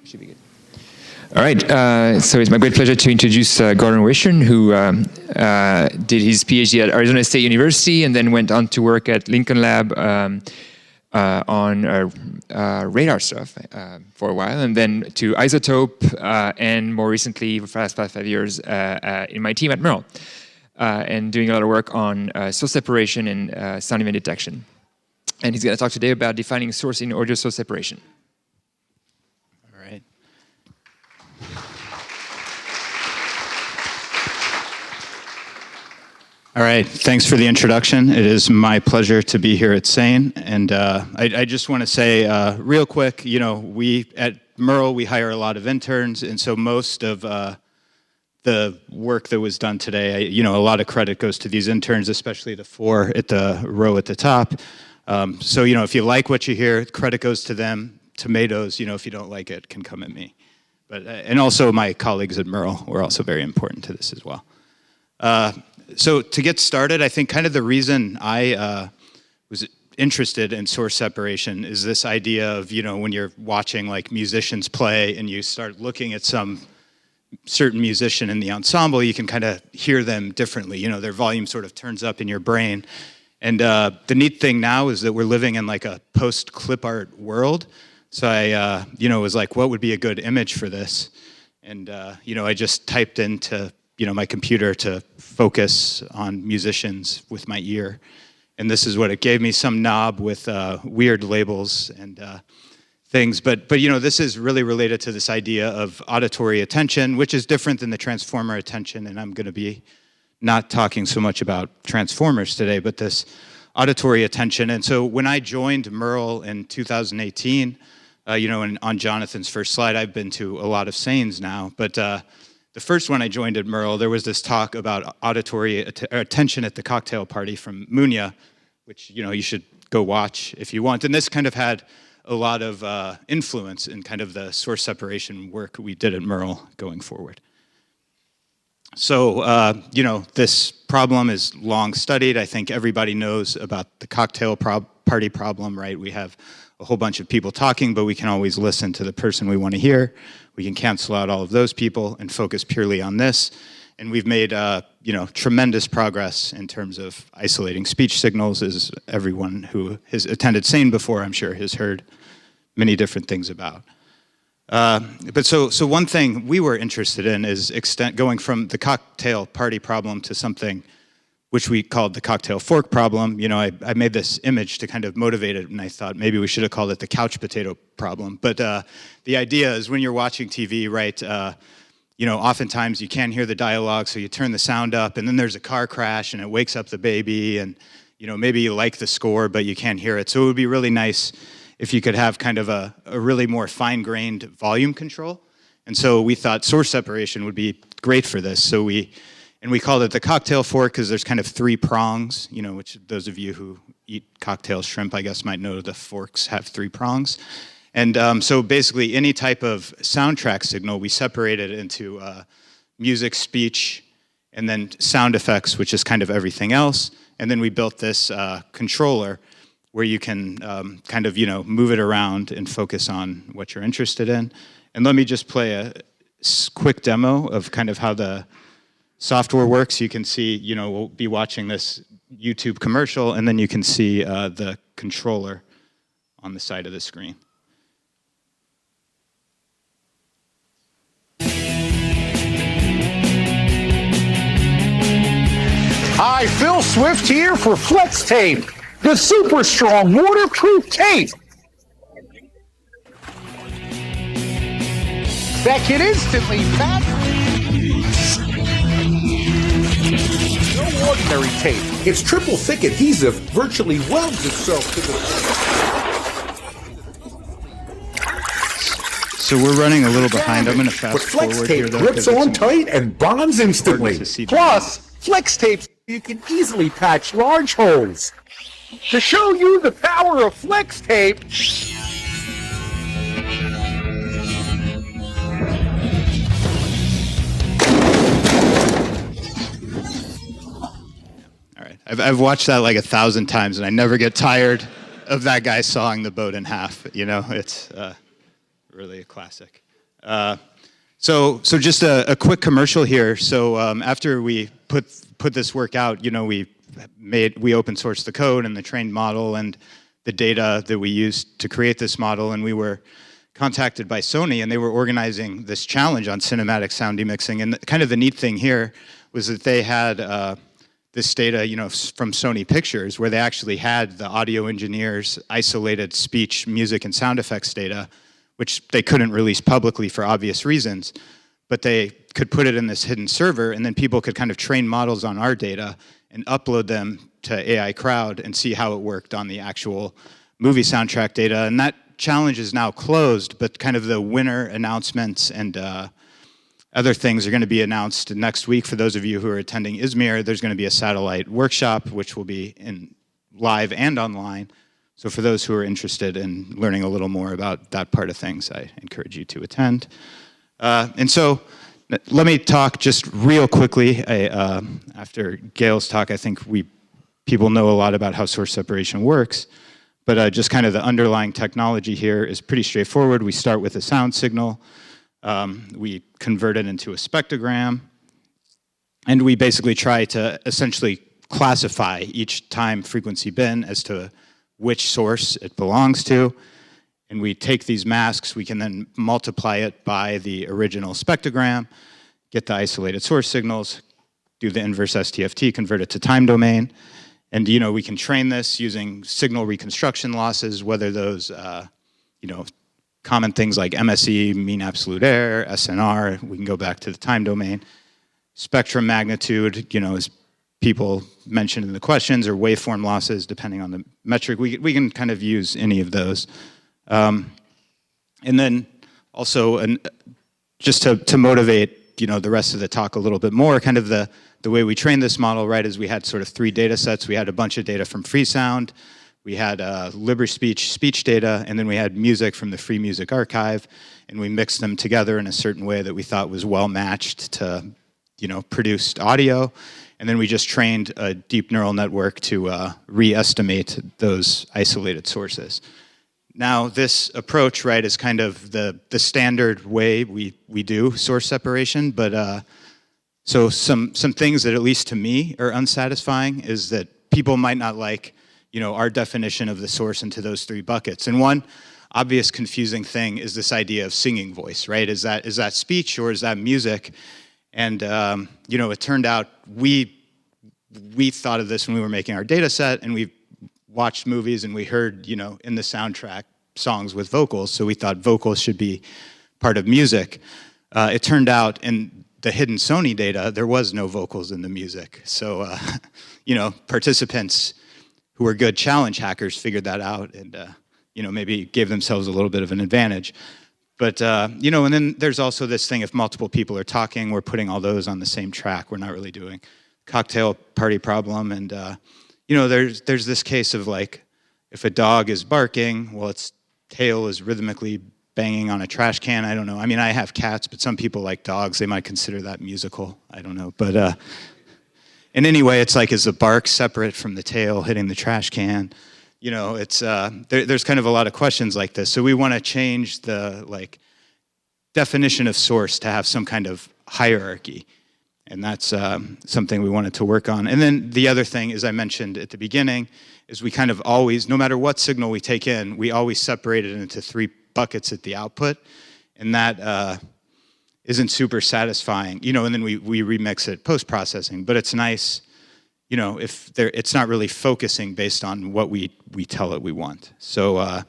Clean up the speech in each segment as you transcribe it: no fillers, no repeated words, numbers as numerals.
Should be good. All right, so it's my great pleasure to introduce Gordon Wichern, who did his PhD at Arizona State University and then went on to work at Lincoln Lab on radar stuff for a while, and then to isotope, and more recently, for the past 5 years, in my team at MERL, and doing a lot of work on source separation and sound event detection. And he's going to talk today about defining source in audio source separation. All right, thanks for the introduction. It is my pleasure to be here at SANE, and I just want to say real quick, we at MERL, we hire a lot of interns, and so most of the work that was done today, a lot of credit goes to these interns, especially the 4 at the row at the top. So, if you like what you hear, credit goes to them. Tomatoes, if you don't like it, can come at me. But and also my colleagues at MERL were also very important to this as well. So to get started, I think kind of the reason I was interested in source separation is this idea of, when you're watching like musicians play and you start looking at some certain musician in the ensemble, you can kind of hear them differently. Their volume sort of turns up in your brain. And the neat thing now is that we're living in like a post-clip art world. So I, was like, what would be a good image for this? And, I just typed into my computer to focus on musicians with my ear. And this is what it gave me, some knob with weird labels and things. But this is really related to this idea of auditory attention, which is different than the transformer attention. And I'm going to be not talking so much about transformers today, but this auditory attention. And so when I joined MERL in 2018, and on Jonathan's first slide, I've been to a lot of SANEs now, but the first one I joined at MERL, there was this talk about auditory attention at the cocktail party from Munya, which you should go watch if you want. And this kind of had a lot of influence in kind of the source separation work we did at MERL going forward. So, this problem is long studied. I think everybody knows about the cocktail party problem, right? We have a whole bunch of people talking, but we can always listen to the person we want to hear. We can cancel out all of those people and focus purely on this. And we've made, tremendous progress in terms of isolating speech signals, as everyone who has attended SANE before, I'm sure, has heard many different things about. But so one thing we were interested in is going from the cocktail party problem to something which we called the cocktail fork problem. I made this image to kind of motivate it, and I thought maybe we should have called it the couch potato problem. But the idea is when you're watching TV, right, oftentimes you can't hear the dialogue, so you turn the sound up, and then there's a car crash, and it wakes up the baby, and maybe you like the score, but you can't hear it. So it would be really nice if you could have kind of a really more fine-grained volume control. And so we thought source separation would be great for this. So we called it the cocktail fork because there's kind of 3 prongs, which those of you who eat cocktail shrimp, I guess, might know the forks have 3 prongs. And so basically any type of soundtrack signal, we separated into music, speech, and then sound effects, which is kind of everything else. And then we built this controller where you can kind of, move it around and focus on what you're interested in. And let me just play a quick demo of kind of how the software works. You can see, we'll be watching this YouTube commercial, and then you can see the controller on the side of the screen. Hi, Phil Swift here for Flex Tape, the super strong waterproof tape that can instantly patch. No ordinary tape. Its triple thick adhesive virtually welds itself to the... So we're running a little behind. I'm going to fast forward here, though. Flex tape grips on tight and bonds instantly. Plus, Flex Tape, you can easily patch large holes. To show you the power of Flex Tape, all right, I've watched that like 1,000 times, and I never get tired of that guy sawing the boat in half. It's really a classic. So just a quick commercial here. So after we put this work out, we open sourced the code and the trained model and the data that we used to create this model, and we were contacted by Sony, and they were organizing this challenge on cinematic sound demixing. And kind of the neat thing here was that they had this data, from Sony Pictures, where they actually had the audio engineers' isolated speech, music, and sound effects data, which they couldn't release publicly for obvious reasons, but they could put it in this hidden server, and then people could kind of train models on our data and upload them to AI Crowd and see how it worked on the actual movie soundtrack data. And that challenge is now closed, but kind of the winner announcements and other things are going to be announced next week. For those of you who are attending Izmir, there's going to be a satellite workshop, which will be in live and online. So for those who are interested in learning a little more about that part of things, I encourage you to attend. And so let me talk just real quickly. After Gail's talk, I think people know a lot about how source separation works, but just kind of the underlying technology here is pretty straightforward. We start with a sound signal. We convert it into a spectrogram, and we basically try to essentially classify each time frequency bin as to which source it belongs to. And we take these masks, we can then multiply it by the original spectrogram, get the isolated source signals, do the inverse STFT, convert it to time domain. And we can train this using signal reconstruction losses, whether those common things like MSE, mean absolute error, SNR, we can go back to the time domain. Spectrum magnitude, as people mentioned in the questions, or waveform losses, depending on the metric. We can kind of use any of those. And then also, just to motivate, the rest of the talk a little bit more, kind of the way we trained this model, right, is we had sort of 3 data sets. We had a bunch of data from Freesound, we had LibreSpeech speech data, and then we had music from the Free Music Archive, and we mixed them together in a certain way that we thought was well matched to, produced audio. And then we just trained a deep neural network to re-estimate those isolated sources. Now, this approach, right, is kind of the standard way we do source separation, but so some things that, at least to me, are unsatisfying is that people might not like, our definition of the source into those 3 buckets. And one obvious confusing thing is this idea of singing voice, right? Is that speech or is that music? And it turned out we thought of this when we were making our data set, and we watched movies and we heard, in the soundtrack songs with vocals, so we thought vocals should be part of music. It turned out in the hidden Sony data, there was no vocals in the music. So, participants who were good challenge hackers figured that out and, maybe gave themselves a little bit of an advantage. But, and then there's also this thing, if multiple people are talking, we're putting all those on the same track. We're not really doing cocktail party problem. And, there's this case of like, if a dog is barking, well, its tail is rhythmically banging on a trash can. I don't know. I mean, I have cats, but some people like dogs. They might consider that musical. I don't know. But and anyway, it's like, is the bark separate from the tail hitting the trash can? It's there's kind of a lot of questions like this. So we want to change the definition of source to have some kind of hierarchy. And that's something we wanted to work on. And then the other thing, as I mentioned at the beginning, is we kind of always, no matter what signal we take in, we always separate it into 3 buckets at the output. And that isn't super satisfying, and then we remix it post-processing. But it's nice, if it's not really focusing based on what we tell it we want. So,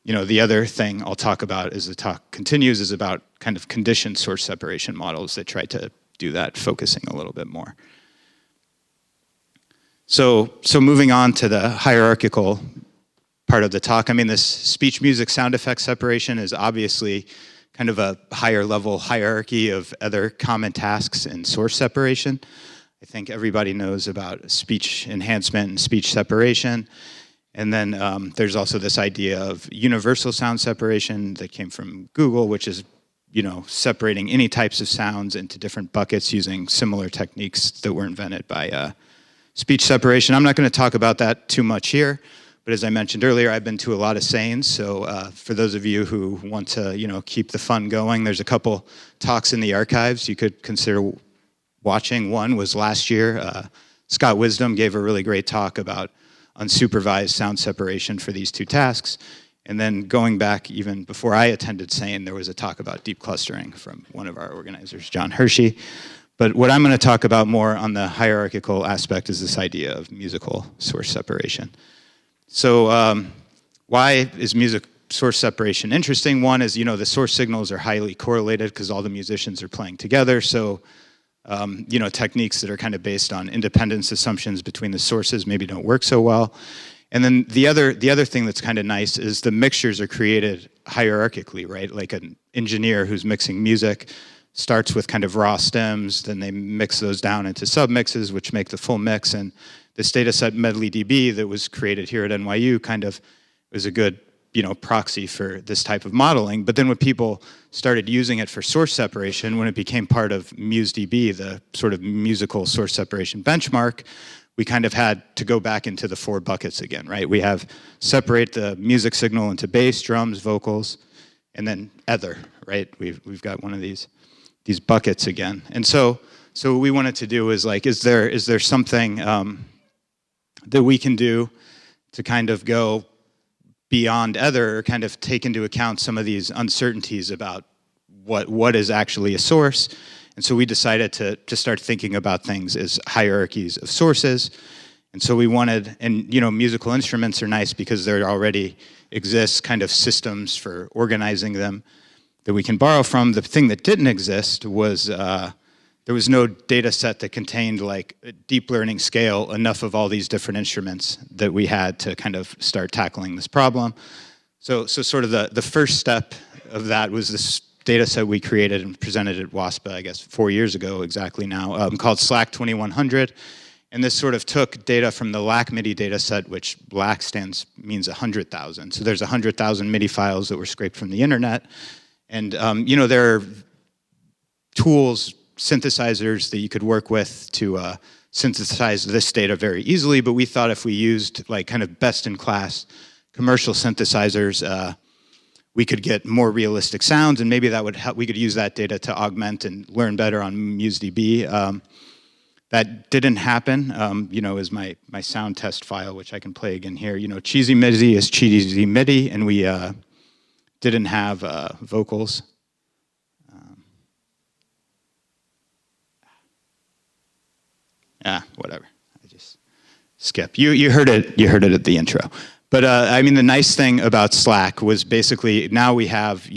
the other thing I'll talk about as the talk continues is about kind of conditioned source separation models that try to do that, focusing a little bit more. So moving on to the hierarchical part of the talk, I mean, this speech, music, sound effect separation is obviously kind of a higher level hierarchy of other common tasks in source separation. I think everybody knows about speech enhancement and speech separation. And then there's also this idea of universal sound separation that came from Google, which is separating any types of sounds into different buckets using similar techniques that were invented by speech separation. I'm not going to talk about that too much here, But as I mentioned earlier, I've been to a lot of SANEs, so for those of you who want to, keep the fun going, there's a couple talks in the archives you could consider watching. One was last year. Scott Wisdom gave a really great talk about unsupervised sound separation for these two tasks. And then going back even before I attended SANE, there was a talk about deep clustering from one of our organizers, John Hershey. But what I'm going to talk about more on the hierarchical aspect is this idea of musical source separation. So why is music source separation interesting? One is, the source signals are highly correlated because all the musicians are playing together. So, techniques that are kind of based on independence assumptions between the sources maybe don't work so well. And then the other thing that's kind of nice is the mixtures are created hierarchically, right? Like an engineer who's mixing music starts with kind of raw stems, then they mix those down into submixes, which make the full mix. And this data set MedleyDB that was created here at NYU kind of was a good proxy for this type of modeling. But then when people started using it for source separation, when it became part of MuseDB, the sort of musical source separation benchmark, we kind of had to go back into the 4 buckets again, right? We have separate the music signal into bass, drums, vocals, and then other, right? We've got one of these buckets again. And so what we wanted to do is like, is there something that we can do to kind of go beyond other, or kind of take into account some of these uncertainties about what is actually a source. And so we decided to start thinking about things as hierarchies of sources. And so we wanted, and musical instruments are nice because there already exists kind of systems for organizing them that we can borrow from. The thing that didn't exist was there was no data set that contained like a deep learning scale enough of all these different instruments that we had to kind of start tackling this problem. So sort of the first step of that was this data set we created and presented at WASPA, I guess 4 years ago exactly now, called SLAC2100. And this sort of took data from the LAC MIDI data set, which LAC means 100,000. So there's 100,000 MIDI files that were scraped from the internet. And there are tools, synthesizers that you could work with to synthesize this data very easily, but we thought if we used like kind of best-in-class commercial synthesizers, we could get more realistic sounds, and maybe that would help. We could use that data to augment and learn better on MuseDB. That didn't happen. Is my sound test file, which I can play again here. Cheesy MIDI is cheesy MIDI, and we didn't have vocals. Whatever. I just skip. You heard it. You heard it at the intro. But the nice thing about SLAC was basically now we have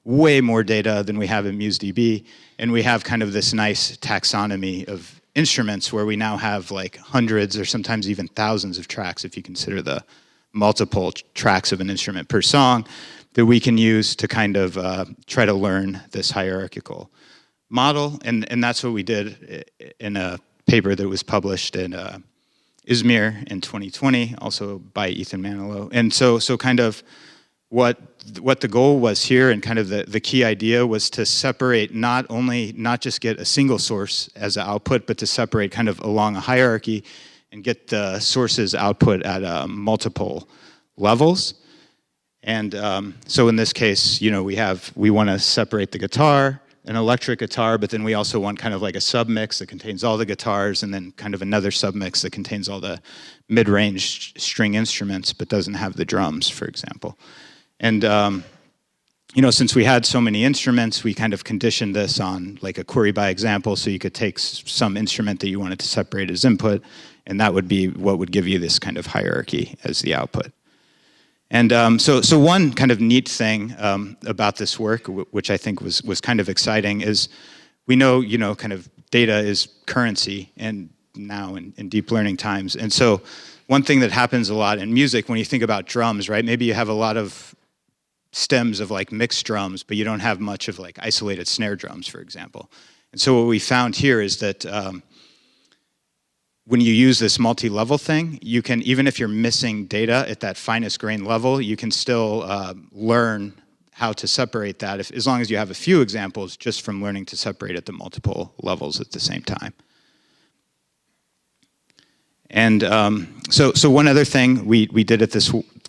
way more data than we have in MuseDB, and we have kind of this nice taxonomy of instruments where we now have like hundreds or sometimes even thousands of tracks if you consider the multiple tracks of an instrument per song that we can use to kind of try to learn this hierarchical model, and that's what we did in a paper that was published in Izmir in 2020, also by Ethan Manilow. And so kind of what the goal was here, and kind of the key idea was to separate not just get a single source as an output, but to separate kind of along a hierarchy and get the sources output at multiple levels. And so in this case, we want to separate the guitar, an electric guitar, but then we also want kind of like a submix that contains all the guitars, and then kind of another submix that contains all the mid-range string instruments but doesn't have the drums, for example. And since we had so many instruments, we kind of conditioned this on like a query by example, so you could take some instrument that you wanted to separate as input, and that would be what would give you this kind of hierarchy as the output. And so one kind of neat thing about this work, which I think was kind of exciting, is we know, kind of data is currency, and now in deep learning times. And so one thing that happens a lot in music, when you think about drums, right? Maybe you have a lot of stems of like mixed drums, but you don't have much of like isolated snare drums, for example. And so what we found here is that when you use this multi-level thing, you can, even if you're missing data at that finest grain level, you can still learn how to separate that, as long as you have a few examples just from learning to separate at the multiple levels at the same time. And so one other thing we did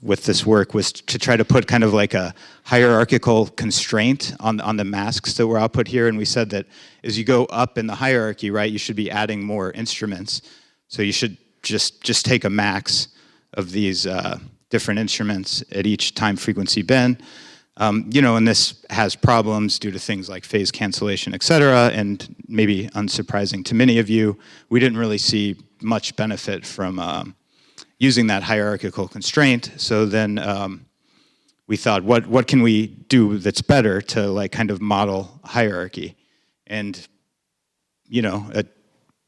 with this work was to try to put kind of like a hierarchical constraint on the masks that were output here. And we said that as you go up in the hierarchy, right, you should be adding more instruments. So you should just take a max of these different instruments at each time frequency bin. And this has problems due to things like phase cancellation, et cetera, and maybe unsurprising to many of you, we didn't really see much benefit from using that hierarchical constraint. So then we thought, what can we do that's better to like kind of model hierarchy? And,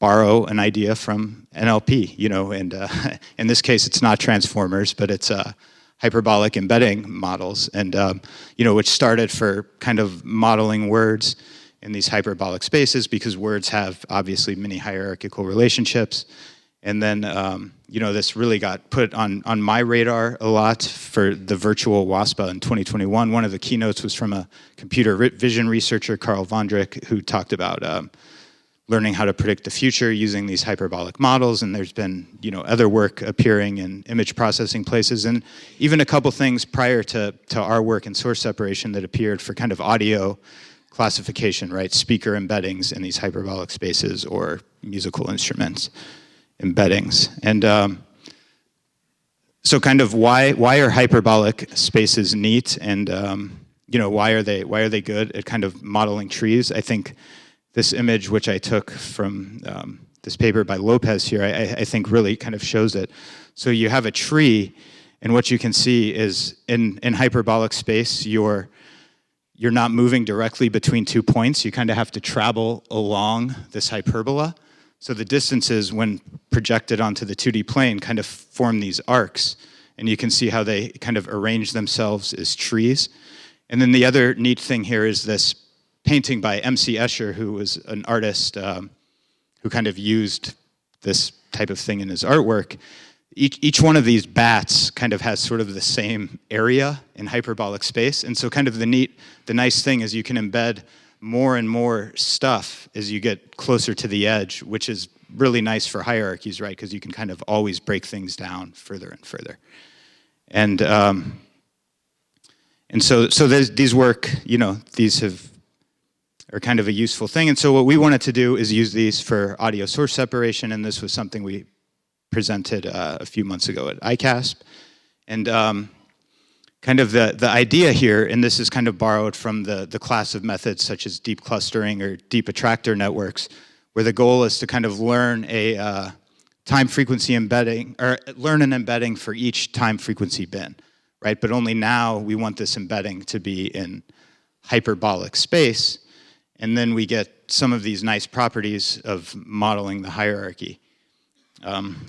borrow an idea from NLP, and in this case, it's not transformers, but it's hyperbolic embedding models, and which started for kind of modeling words in these hyperbolic spaces because words have obviously many hierarchical relationships. And then this really got put on my radar a lot for the virtual WASPA in 2021. One of the keynotes was from a computer vision researcher, Carl Vondrich, who talked about learning how to predict the future using these hyperbolic models, and there's been other work appearing in image processing places, and even a couple things prior to our work in source separation that appeared for kind of audio classification, right? Speaker embeddings in these hyperbolic spaces or musical instruments embeddings. And so kind of why are hyperbolic spaces neat, and why are they good at kind of modeling trees? I think this image, which I took from this paper by Lopez here, I think really kind of shows it. So you have a tree, and what you can see is in hyperbolic space, you're not moving directly between 2 points. You kind of have to travel along this hyperbola. So the distances, when projected onto the 2D plane, kind of form these arcs. And you can see how they kind of arrange themselves as trees. And then the other neat thing here is this painting by M.C. Escher, who was an artist who kind of used this type of thing in his artwork. Each one of these bats kind of has sort of the same area in hyperbolic space. And so kind of the nice thing is you can embed more and more stuff as you get closer to the edge, which is really nice for hierarchies, right? Because you can kind of always break things down further and further. And so these work, these are kind of a useful thing. And so what we wanted to do is use these for audio source separation, and this was something we presented a few months ago at ICASP. And kind of the idea here, and this is kind of borrowed from the class of methods such as deep clustering or deep attractor networks, where the goal is to kind of learn a time frequency embedding, or learn an embedding for each time frequency bin, right? But only now we want this embedding to be in hyperbolic space, and then we get some of these nice properties of modeling the hierarchy,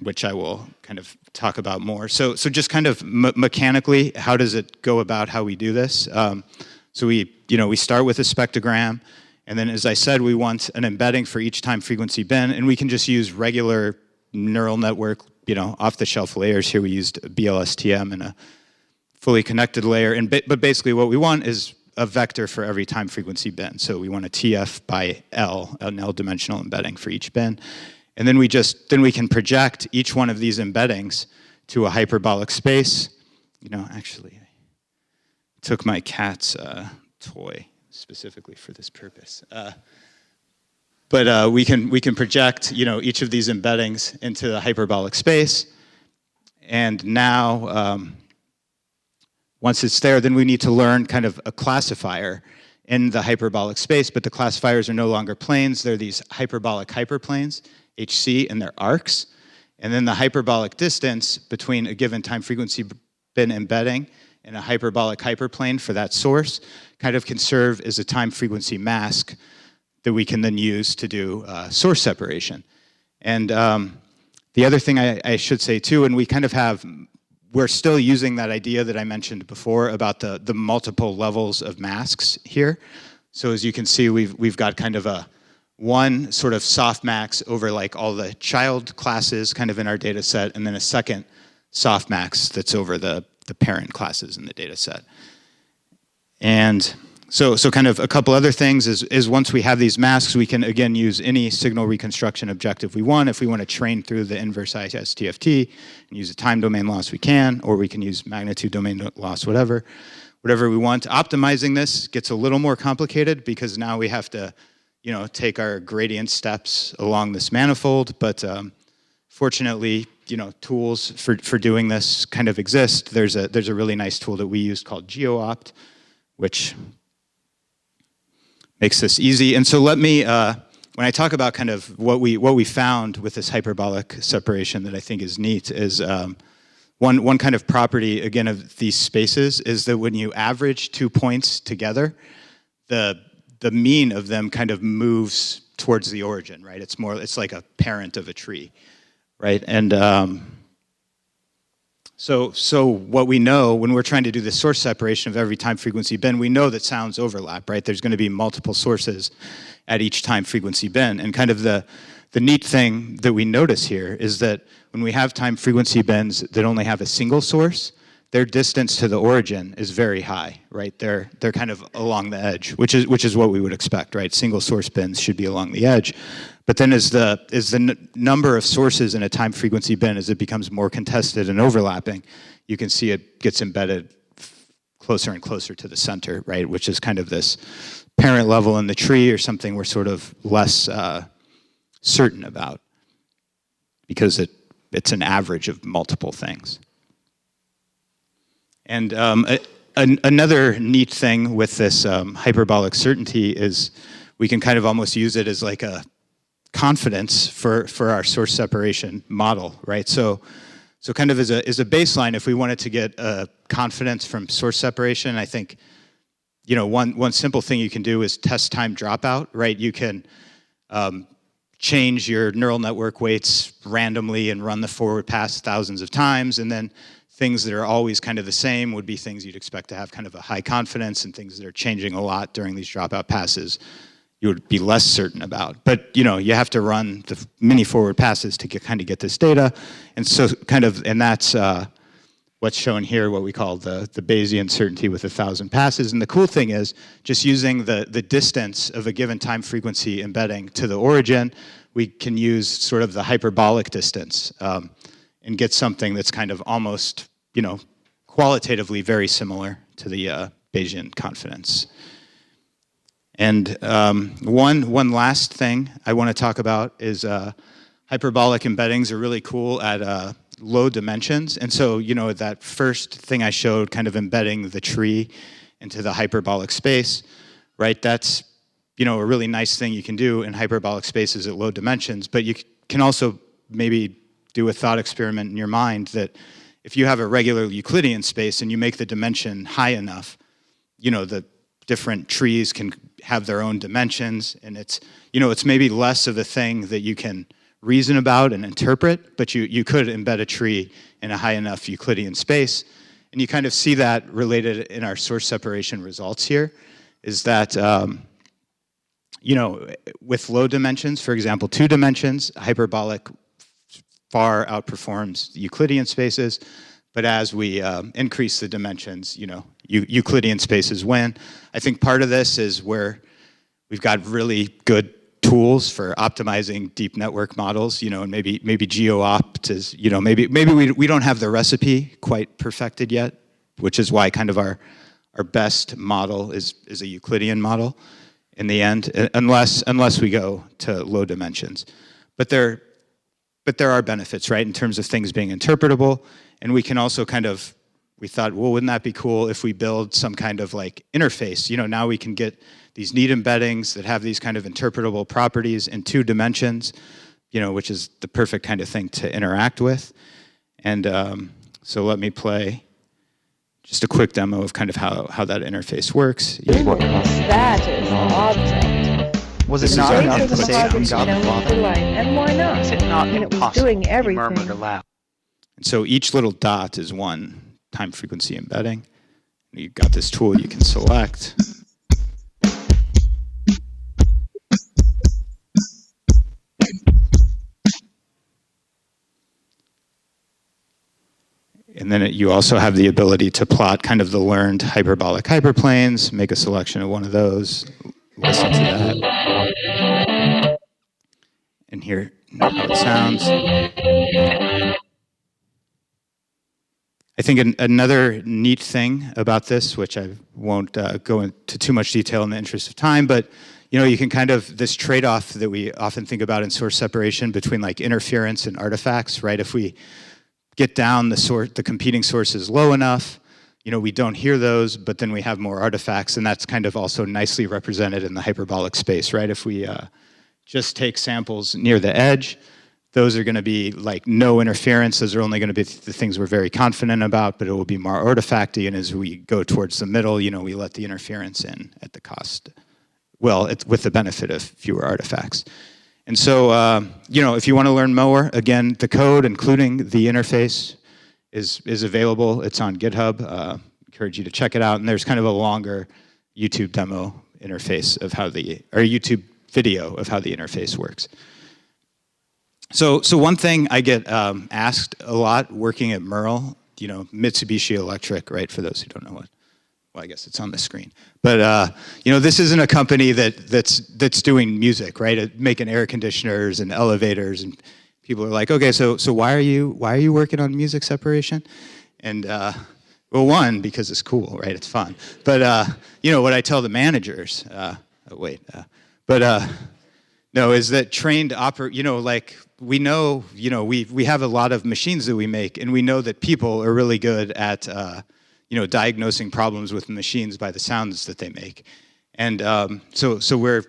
which I will kind of talk about more. So just kind of mechanically, how does it go about how we do this? So we start with a spectrogram, and then as I said, we want an embedding for each time frequency bin, and we can just use regular neural network, off-the-shelf layers. Here we used BLSTM and a fully connected layer, but basically what we want is a vector for every time frequency bin. So we want a TF by L, an L-dimensional embedding for each bin. And then we can project each one of these embeddings to a hyperbolic space. Actually, I took my cat's toy specifically for this purpose. But we can project, each of these embeddings into the hyperbolic space. And now, once it's there, then we need to learn kind of a classifier in the hyperbolic space, but the classifiers are no longer planes. They're these hyperbolic hyperplanes, HC, and they're arcs. And then the hyperbolic distance between a given time frequency bin embedding and a hyperbolic hyperplane for that source kind of can serve as a time frequency mask that we can then use to do source separation. And the other thing I should say too, and we kind of we're still using that idea that I mentioned before about the multiple levels of masks here. So as you can see, we've got kind of one sort of softmax over like all the child classes kind of in our data set, and then a second softmax that's over the parent classes in the data set. And So kind of a couple other things is once we have these masks, we can again use any signal reconstruction objective we want. If we want to train through the inverse ISTFT and use a time domain loss, we can, or we can use magnitude domain loss, whatever we want. Optimizing this gets a little more complicated because now we have to, take our gradient steps along this manifold. But fortunately, tools for doing this kind of exist. There's a really nice tool that we use called GeoOpt, which makes this easy. And so let me, when I talk about kind of what we found with this hyperbolic separation that I think is neat is one kind of property, again, of these spaces is that when you average 2 points together, the mean of them kind of moves towards the origin, right? It's like a parent of a tree, right? And so what we know when we're trying to do the source separation of every time frequency bin, we know that sounds overlap, right? There's going to be multiple sources at each time frequency bin. And kind of the neat thing that we notice here is that when we have time frequency bins that only have a single source, their distance to the origin is very high, right? They're kind of along the edge, which is what we would expect, right? Single source bins should be along the edge. But then as the number of sources in a time frequency bin, as it becomes more contested and overlapping, you can see it gets embedded closer and closer to the center, right? Which is kind of this parent level in the tree or something we're sort of less certain about because it's an average of multiple things. And another neat thing with this hyperbolic certainty is we can kind of almost use it as like a confidence for our source separation model, right? So kind of as a baseline, if we wanted to get a confidence from source separation, I think, one simple thing you can do is test time dropout, right? You can change your neural network weights randomly and run the forward pass thousands of times, and then things that are always kind of the same would be things you'd expect to have kind of a high confidence, and things that are changing a lot during these dropout passes you would be less certain about. But you have to run the many forward passes to get this data, and so and that's what's shown here, what we call the Bayesian certainty with 1,000 passes. And the cool thing is just using the distance of a given time frequency embedding to the origin, we can use sort of the hyperbolic distance and get something that's kind of almost qualitatively very similar to the Bayesian confidence. And one last thing I want to talk about is hyperbolic embeddings are really cool at low dimensions. And so, that first thing I showed, kind of embedding the tree into the hyperbolic space, right? That's, a really nice thing you can do in hyperbolic spaces at low dimensions. But you can also maybe do a thought experiment in your mind that if you have a regular Euclidean space and you make the dimension high enough, the different trees can have their own dimensions, and it's maybe less of a thing that you can reason about and interpret, but you could embed a tree in a high enough Euclidean space. And you kind of see that related in our source separation results here, is that with low dimensions, for example, 2 dimensions, hyperbolic far outperforms Euclidean spaces. But as we increase the dimensions, Euclidean spaces win. I think part of this is where we've got really good tools for optimizing deep network models, and maybe GeoOpt is, maybe we don't have the recipe quite perfected yet, which is why kind of our best model is a Euclidean model in the end, unless we go to low dimensions. But there are benefits, right, in terms of things being interpretable. And we can also we thought, well, wouldn't that be cool if we build some kind of like interface? Now we can get these neat embeddings that have these kind of interpretable properties in 2 dimensions, which is the perfect kind of thing to interact with. And so let me play just a quick demo of kind of how that interface works. That is an object. Was it not enough to say object, God the Father? And why not? Is it not And it was impossible? doing He everything. murmured aloud. And so each little dot is one time frequency embedding. You've got this tool you can select. And then you also have the ability to plot kind of the learned hyperbolic hyperplanes, make a selection of one of those, listen to that, and hear how it sounds. I think another neat thing about this, which I won't go into too much detail in the interest of time, but you can kind of, this trade-off that we often think about in source separation between like interference and artifacts, right? If we get down the competing sources low enough, we don't hear those, but then we have more artifacts, and that's kind of also nicely represented in the hyperbolic space, right? If we just take samples near the edge, those are going to be like no interference. Those are only going to be the things we're very confident about, but it will be more artifacty. And as we go towards the middle, we let the interference in at the cost. Well, it's with the benefit of fewer artifacts. And so, if you want to learn more, again, the code, including the interface, is available. It's on GitHub. Encourage you to check it out. And there's kind of a longer YouTube demo interface of or YouTube video of how the interface works. So one thing I get asked a lot working at MERL, Mitsubishi Electric, right? For those who don't know what. Well, I guess it's on the screen. But this isn't a company that's doing music, right? Making air conditioners and elevators, and people are like, okay, so why are you working on music separation? And well, one, because it's cool, right? It's fun. But what I tell the managers, no, is that trained we know, we have a lot of machines that we make, and we know that people are really good at, diagnosing problems with machines by the sounds that they make. And so we're,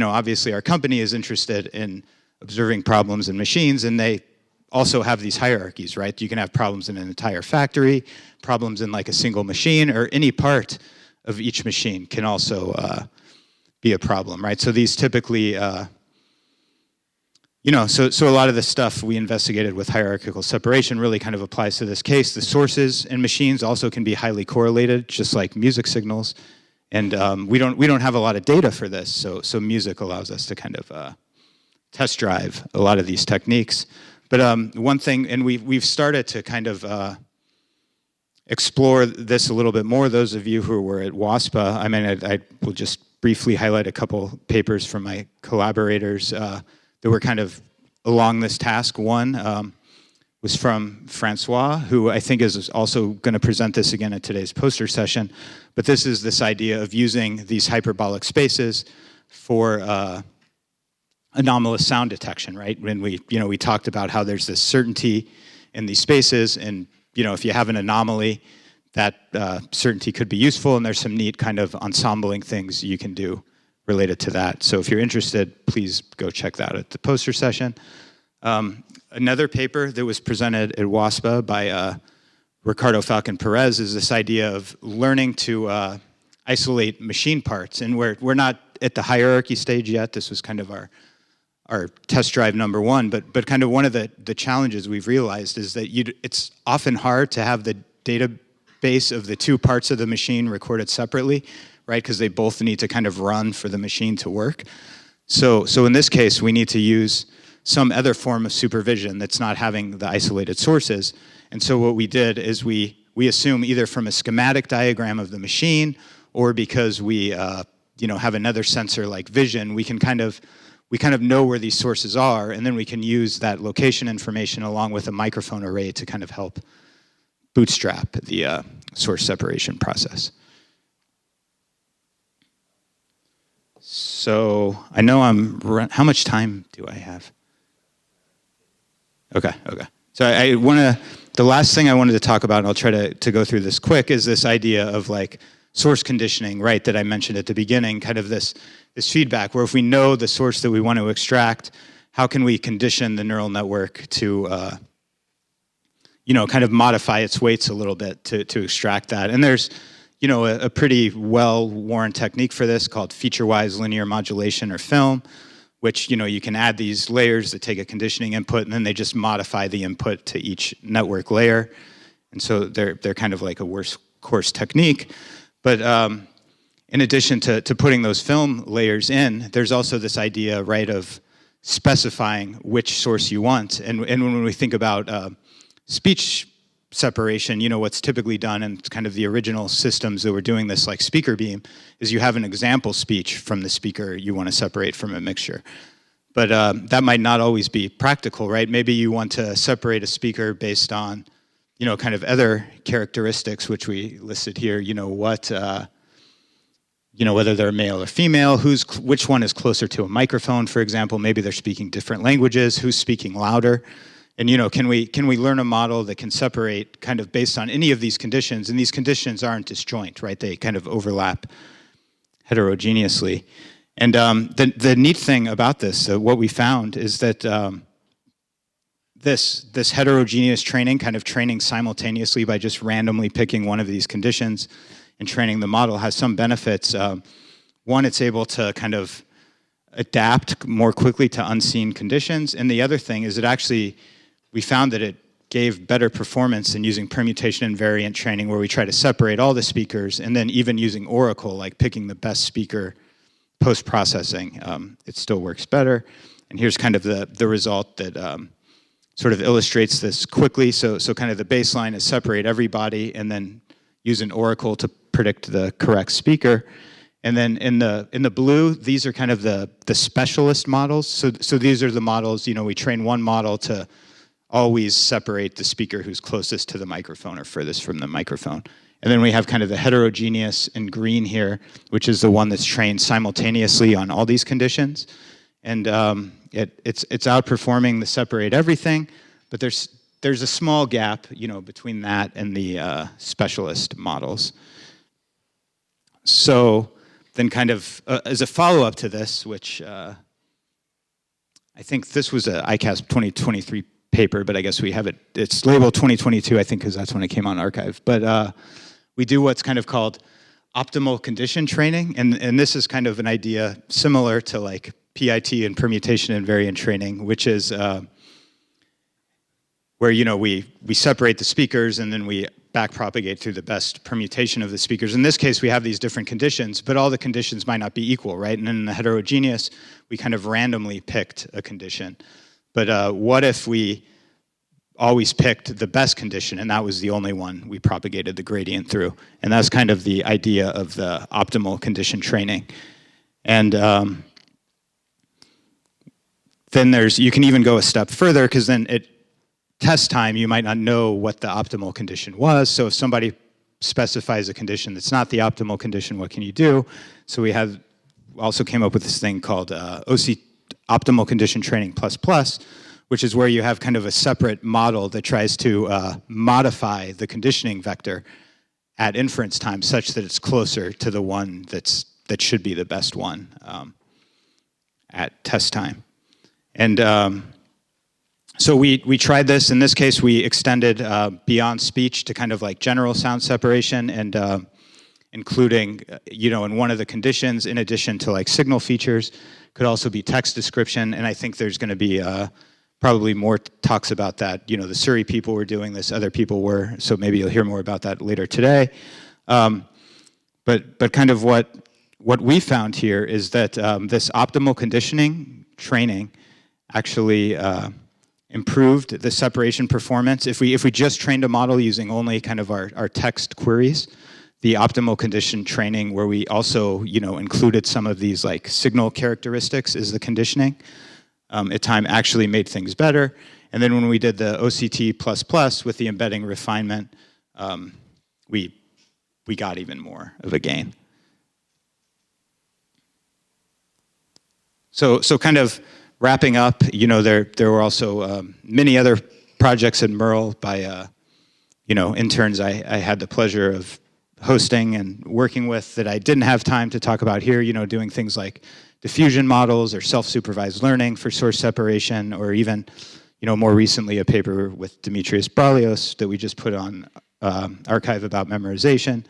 obviously our company is interested in observing problems in machines, and they also have these hierarchies, right? You can have problems in an entire factory, problems in like a single machine, or any part of each machine can also be a problem, right? So these typically, so a lot of the stuff we investigated with hierarchical separation really kind of applies to this case. The sources in machines also can be highly correlated, just like music signals. And we don't have a lot of data for this, so music allows us to kind of test drive a lot of these techniques. But one thing, and we've started to kind of explore this a little bit more. Those of you who were at WASPA, I will just briefly highlight a couple papers from my collaborators that were kind of along this task. One was from Francois, who I think is also going to present this again at today's poster session. But this is this idea of using these hyperbolic spaces for anomalous sound detection, right? When we talked about how there's this certainty in these spaces, and if you have an anomaly, that certainty could be useful, and there's some neat kind of ensembling things you can do related to that. So if you're interested, please go check that out at the poster session. Another paper that was presented at WASPA by Ricardo Falcon Perez is this idea of learning to isolate machine parts. And we're not at the hierarchy stage yet. This was kind of our test drive number one, but kind of one of the challenges we've realized is that it's often hard to have the database of the two parts of the machine recorded separately, right? Because they both need to kind of run for the machine to work. So in this case, we need to use some other form of supervision that's not having the isolated sources. And so what we did is we assume either from a schematic diagram of the machine, or because we have another sensor like vision, we kind of know where these sources are, and then we can use that location information along with a microphone array to kind of help bootstrap the source separation process. So I know how much time do I have? Okay. So the last thing I wanted to talk about, and I'll try to go through this quick, is this idea of like source conditioning, right, that I mentioned at the beginning, kind of this feedback where if we know the source that we want to extract, how can we condition the neural network to, kind of modify its weights a little bit to extract that. And there's, a pretty well-worn technique for this called feature-wise linear modulation or film, which, you can add these layers that take a conditioning input, and then they just modify the input to each network layer. And so they're kind of like a workhorse technique. But in addition to putting those film layers in, there's also this idea, right, of specifying which source you want. And when we think about speech separation, what's typically done in kind of the original systems that were doing this, like speaker beam, is you have an example speech from the speaker you want to separate from a mixture. But that might not always be practical, right? Maybe you want to separate a speaker based on, kind of other characteristics, which we listed here, whether they're male or female, which one is closer to a microphone, for example. Maybe they're speaking different languages, who's speaking louder. And can we learn a model that can separate kind of based on any of these conditions? And these conditions aren't disjoint, right? They kind of overlap heterogeneously. And the neat thing about this, what we found, is that this heterogeneous training, kind of training simultaneously by just randomly picking one of these conditions and training the model, has some benefits. One, it's able to kind of adapt more quickly to unseen conditions. And the other thing is we found that it gave better performance than using permutation and variant training, where we try to separate all the speakers, and then even using Oracle, like picking the best speaker post-processing. It still works better. And here's kind of the result that sort of illustrates this quickly. So kind of the baseline is separate everybody and then use an Oracle to predict the correct speaker. And then in the blue, these are kind of the specialist models. So these are the models, we train one model to always separate the speaker who's closest to the microphone or furthest from the microphone. And then we have kind of the heterogeneous in green here, which is the one that's trained simultaneously on all these conditions. And it's outperforming the separate everything, but there's a small gap, between that and the specialist models. So then kind of as a follow-up to this, which I think this was a ICASP 2023 paper, but I guess we have it's labeled 2022, I think, because that's when it came on archive. But we do what's kind of called optimal condition training, and this is kind of an idea similar to like PIT and permutation and variant training, which is where we separate the speakers and then we backpropagate through the best permutation of the speakers. In this case, we have these different conditions, but all the conditions might not be equal, right? And in the heterogeneous, we kind of randomly picked a condition. But what if we always picked the best condition, and that was the only one we propagated the gradient through? And that's kind of the idea of the optimal condition training. And then you can even go a step further, because then at test time, you might not know what the optimal condition was. So if somebody specifies a condition that's not the optimal condition, what can you do? So we also came up with this thing called optimal condition training plus, which is where you have kind of a separate model that tries to modify the conditioning vector at inference time such that it's closer to the one that should be the best one at test time. And so we tried this. In this case, we extended beyond speech to kind of like general sound separation, and including, in one of the conditions, in addition to like signal features, could also be text description. And I think there's going to be probably more talks about that. The Surrey people were doing this, other people were, so maybe you'll hear more about that later today. But kind of what we found here is that this optimal conditioning training actually improved the separation performance. If we just trained a model using only kind of our text queries, the optimal condition training, where we also included some of these like signal characteristics as the conditioning, at time actually made things better. And then when we did the OCT++ with the embedding refinement, we got even more of a gain. So kind of wrapping up, there were also many other projects at MERL by interns I had the pleasure of hosting and working with that I didn't have time to talk about here, doing things like diffusion models or self-supervised learning for source separation, or even, more recently a paper with Demetrius Bralios that we just put on archive about memorization.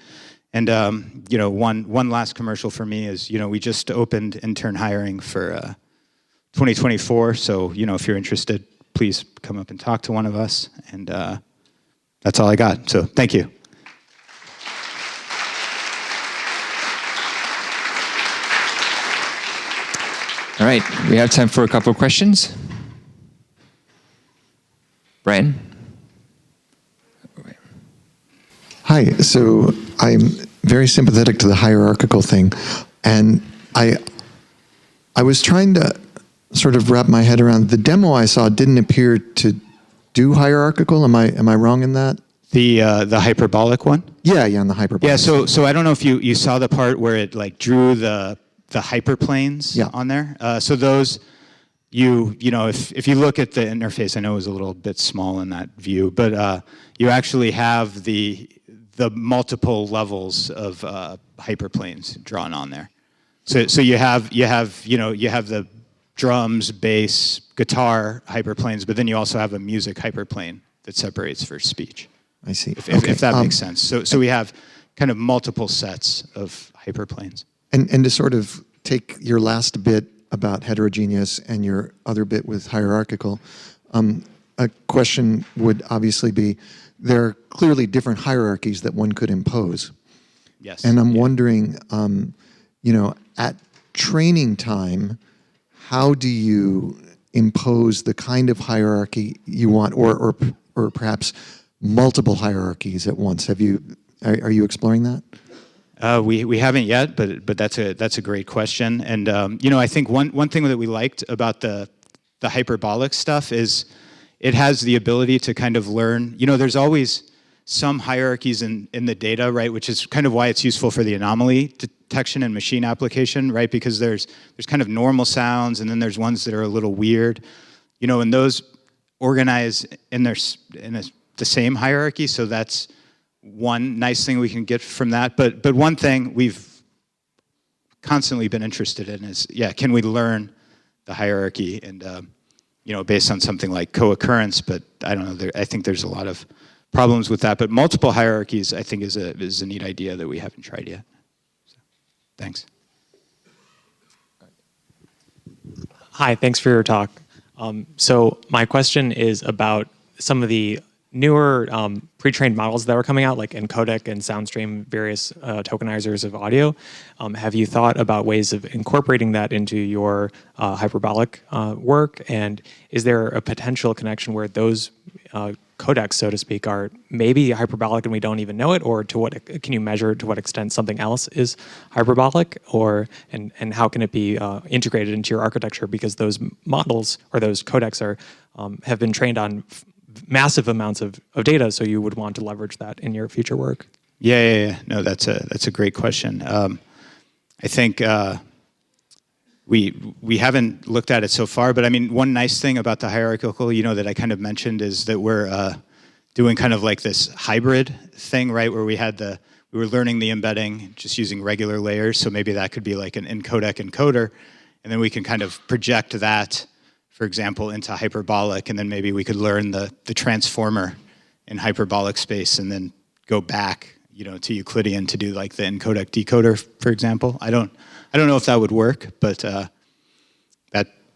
And, one last commercial for me is, we just opened intern hiring for 2024. So, if you're interested, please come up and talk to one of us. And that's all I got. So thank you. All right, we have time for a couple of questions. Brian? Hi. So I'm very sympathetic to the hierarchical thing, and I was trying to sort of wrap my head around the demo I saw didn't appear to do hierarchical. Am I wrong in that? The hyperbolic one? Yeah, on the hyperbolic. Yeah, so I don't know if you saw the part where it like drew the hyperplanes on there. So those, you know, if you look at the interface, I know it was a little bit small in that view, but you actually have the multiple levels of hyperplanes drawn on there. So you have the drums, bass, guitar hyperplanes, but then you also have a music hyperplane that separates for speech. I see. If that makes sense. So we have kind of multiple sets of hyperplanes. And to sort of take your last bit about heterogeneous and your other bit with hierarchical, a question would obviously be, there are clearly different hierarchies that one could impose. Yes. And I'm wondering, at training time, how do you impose the kind of hierarchy you want, or perhaps multiple hierarchies at once? Are you exploring that? We haven't yet, but that's a great question. And I think one thing that we liked about the hyperbolic stuff is it has the ability to kind of learn. There's always some hierarchies in the data, right? Which is kind of why it's useful for the anomaly detection and machine application, right? Because there's kind of normal sounds, and then there's ones that are a little weird, and those organize in the same hierarchy. So that's one nice thing we can get from that. But one thing we've constantly been interested in is, can we learn the hierarchy and based on something like co-occurrence? But I don't know. I think there's a lot of problems with that. But multiple hierarchies, I think, is a neat idea that we haven't tried yet. So, thanks. Hi, thanks for your talk. So my question is about some of the newer pre-trained models that were coming out, like encodec and soundstream, various tokenizers of audio. Have you thought about ways of incorporating that into your hyperbolic work? And is there a potential connection where those codecs, so to speak, are maybe hyperbolic and we don't even know it? Or can you measure to what extent something else is hyperbolic? And how can it be integrated into your architecture? Because those models or those codecs have been trained on massive amounts of data, so you would want to leverage that in your future work. Yeah. No, that's a great question. I think we haven't looked at it so far, but I mean, one nice thing about the hierarchical, that I kind of mentioned is that we're doing kind of like this hybrid thing, right? Where we were learning the embedding just using regular layers. So maybe that could be like an encodec encoder, and then we can kind of project that, for example, into hyperbolic, and then maybe we could learn the transformer in hyperbolic space and then go back, to Euclidean to do like the encodec decoder, for example. I don't know if that would work, but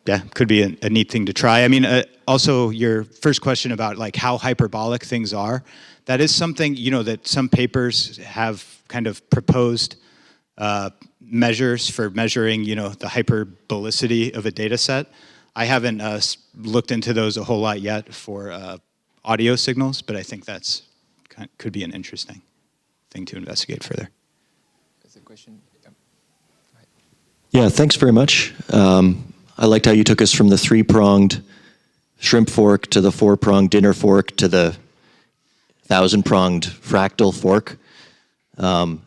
that could be a neat thing to try. I mean, also your first question about like how hyperbolic things are, that is something, that some papers have kind of proposed measures for measuring, the hyperbolicity of a data set. I haven't looked into those a whole lot yet for audio signals, but I think could be an interesting thing to investigate further. That's a question. Yeah, thanks very much. I liked how you took us from the 3-pronged shrimp fork to the 4-pronged dinner fork to the 1,000-pronged fractal fork. But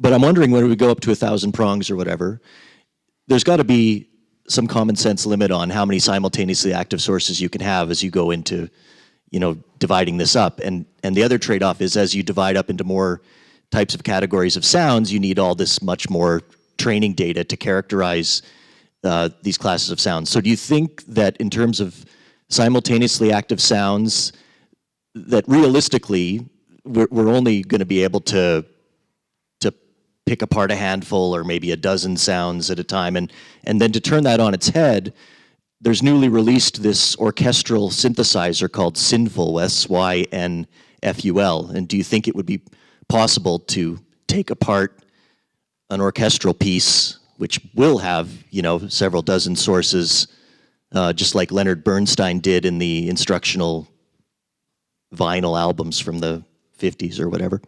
I'm wondering, when we go up to 1,000 prongs or whatever, there's got to be some common sense limit on how many simultaneously active sources you can have as you go into, dividing this up. And the other trade-off is, as you divide up into more types of categories of sounds, you need all this much more training data to characterize these classes of sounds. So do you think that in terms of simultaneously active sounds, that realistically we're only going to be able to pick apart a handful or maybe a dozen sounds at a time, and then to turn that on its head, there's newly released this orchestral synthesizer called Synful, S-Y-N-F-U-L, and do you think it would be possible to take apart an orchestral piece, which will have, several dozen sources, just like Leonard Bernstein did in the instructional vinyl albums from the 50s or whatever?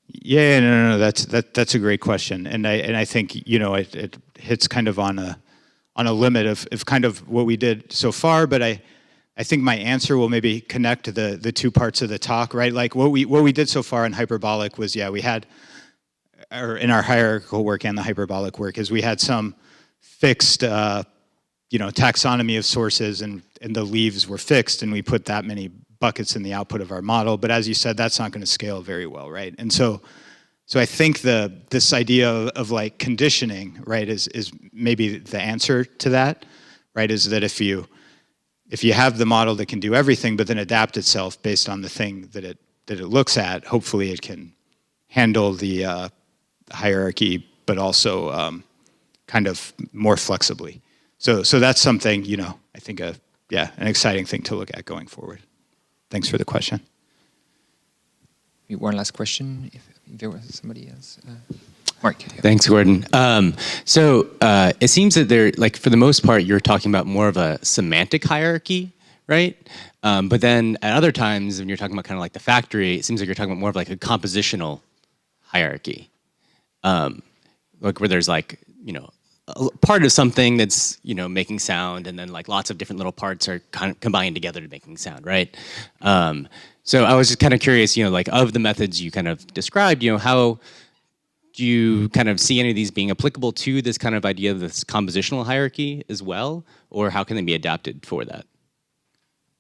Yeah, no, that's a great question, and I think it hits kind of on a limit of kind of what we did so far, but I think my answer will maybe connect to the two parts of the talk, right? Like what we did so far in hyperbolic was, we had, or in our hierarchical work and the hyperbolic work, is we had some fixed taxonomy of sources, and the leaves were fixed, and we put that many buckets in the output of our model. But as you said, that's not going to scale very well, right? And so I think this idea of like conditioning, right, is maybe the answer to that, right? Is that if you have the model that can do everything, but then adapt itself based on the thing that it looks at, hopefully it can handle the hierarchy, but also kind of more flexibly. So that's something, I think an exciting thing to look at going forward. Thanks for the question. One last question, if there was somebody else. Mark. Thanks, Gordon. So it seems that like for the most part, you're talking about more of a semantic hierarchy, right? But then at other times, when you're talking about kind of like the factory, it seems like you're talking about more of like a compositional hierarchy. Like where there's like, a part of something that's, making sound, and then like lots of different little parts are kind of combined together to making sound, right? So I was just kind of curious, like of the methods you kind of described, how do you kind of see any of these being applicable to this kind of idea of this compositional hierarchy as well, or how can they be adapted for that?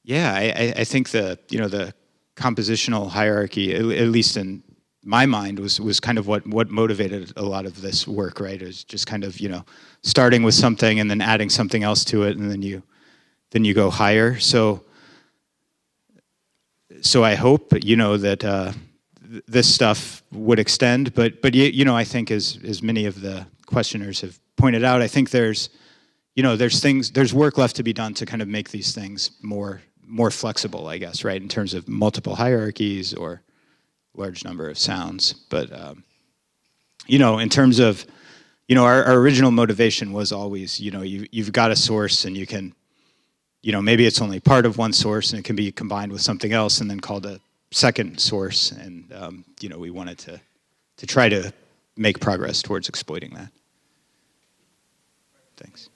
Yeah, I think the compositional hierarchy, at least in my mind, was kind of what motivated a lot of this work, right? It was just kind of, starting with something and then adding something else to it, and then you go higher. So I hope, that this stuff would extend, but I think as many of the questioners have pointed out, I think there's work left to be done to kind of make these things more flexible, I guess, right? In terms of multiple hierarchies or large number of sounds. But, in terms of, our original motivation was always, you've got a source, and you can, maybe it's only part of one source, and it can be combined with something else and then called a second source. And, we wanted to try to make progress towards exploiting that. Thanks.